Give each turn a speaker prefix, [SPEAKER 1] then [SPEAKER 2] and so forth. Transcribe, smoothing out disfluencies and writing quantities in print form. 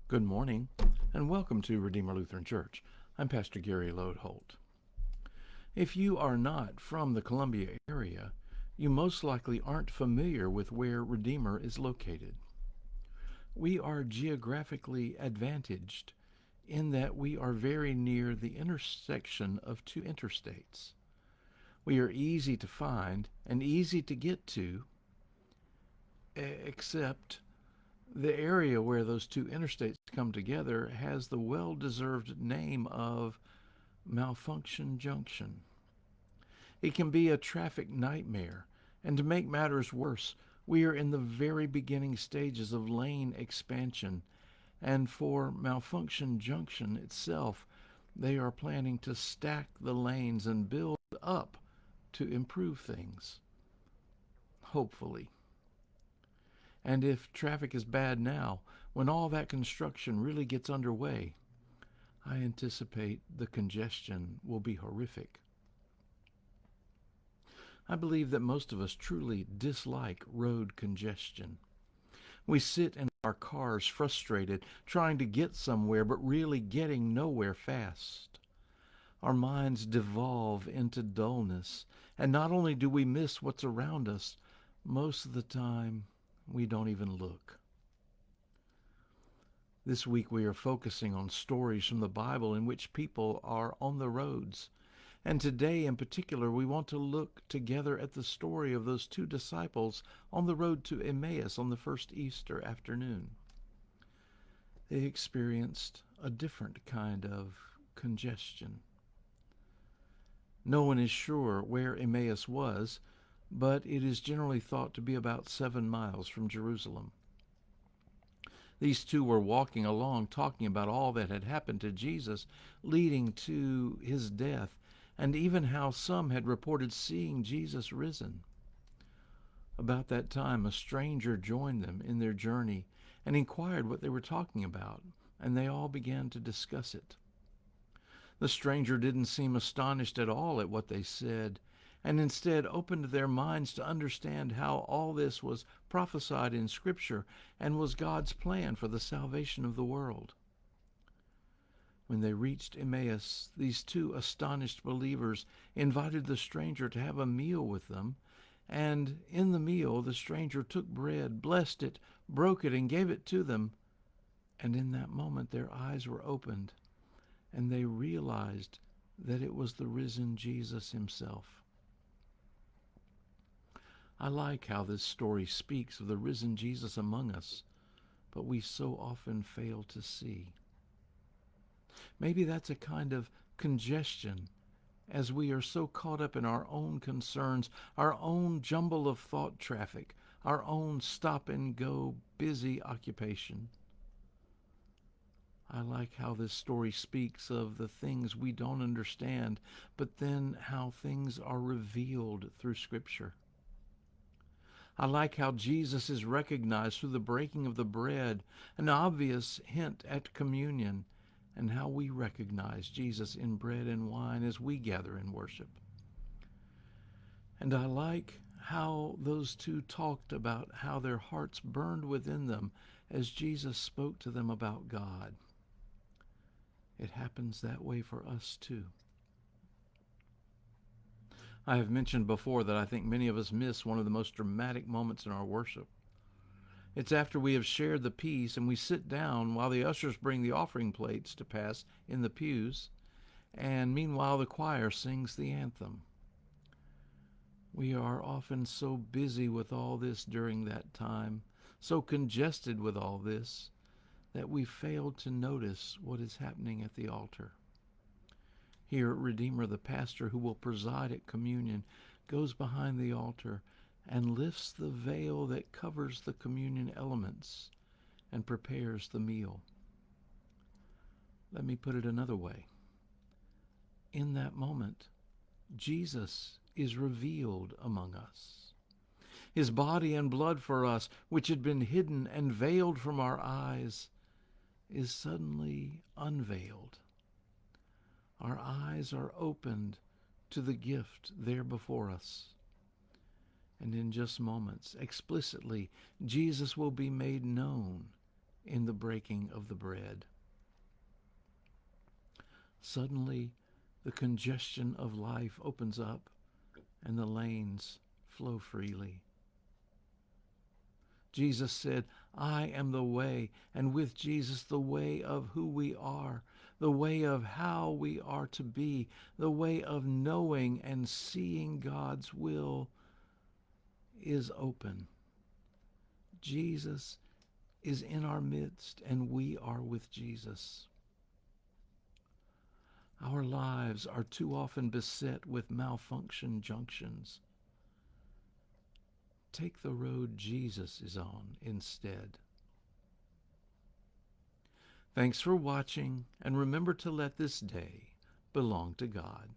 [SPEAKER 1] Good morning, and welcome to Redeemer Lutheran Church. I'm Pastor Gary Lodeholt. If you are not from the Columbia area, you most likely aren't familiar with where Redeemer is located. We are geographically advantaged in that we are very near the intersection of two interstates. We are easy to find and easy to get to, except the area where those two interstates come together has the well-deserved name of Malfunction Junction. It can be a traffic nightmare, and to make matters worse, we are in the very beginning stages of lane expansion, and for Malfunction Junction itself, they are planning to stack the lanes and build up to improve things. Hopefully. And if traffic is bad now, when all that construction really gets underway, I anticipate the congestion will be horrific. I believe that most of us truly dislike road congestion. We sit in our cars frustrated, trying to get somewhere, but really getting nowhere fast. Our minds devolve into dullness, and not only do we miss what's around us, most of the time we don't even look. This week we are focusing on stories from the Bible in which people are on the roads. And today in particular, we want to look together at the story of those two disciples on the road to Emmaus on the first Easter afternoon. They experienced a different kind of congestion. No one is sure where Emmaus was, but it is generally thought to be about 7 miles from Jerusalem. These two were walking along talking about all that had happened to Jesus, leading to his death, and even how some had reported seeing Jesus risen. About that time, a stranger joined them in their journey and inquired what they were talking about, and they all began to discuss it. The stranger didn't seem astonished at all at what they said, and instead opened their minds to understand how all this was prophesied in Scripture and was God's plan for the salvation of the world. When they reached Emmaus, these two astonished believers invited the stranger to have a meal with them, and in the meal the stranger took bread, blessed it, broke it, and gave it to them. And in that moment their eyes were opened, and they realized that it was the risen Jesus himself. I like how this story speaks of the risen Jesus among us, but we so often fail to see. Maybe that's a kind of congestion as we are so caught up in our own concerns, our own jumble of thought traffic, our own stop-and-go busy occupation. I like how this story speaks of the things we don't understand, but then how things are revealed through Scripture. I like how Jesus is recognized through the breaking of the bread, an obvious hint at communion, and how we recognize Jesus in bread and wine as we gather in worship. And I like how those two talked about how their hearts burned within them as Jesus spoke to them about God. It happens that way for us too. I have mentioned before that I think many of us miss one of the most dramatic moments in our worship. It's after we have shared the peace and we sit down while the ushers bring the offering plates to pass in the pews, and meanwhile the choir sings the anthem. We are often so busy with all this during that time, so congested with all this, that we fail to notice what is happening at the altar. Here at Redeemer, the pastor who will preside at communion goes behind the altar and lifts the veil that covers the communion elements and prepares the meal. Let me put it another way. In that moment, Jesus is revealed among us. His body and blood for us, which had been hidden and veiled from our eyes, is suddenly unveiled. Our eyes are opened to the gift there before us. And in just moments, explicitly, Jesus will be made known in the breaking of the bread. Suddenly, the congestion of life opens up and the lanes flow freely. Jesus said, I am the way, and with Jesus the way of who we are, the way of how we are to be, the way of knowing and seeing God's will is open. Jesus is in our midst, and we are with Jesus. Our lives are too often beset with malfunction junctions. Take the road Jesus is on instead. Thanks for watching, and remember to let this day belong to God.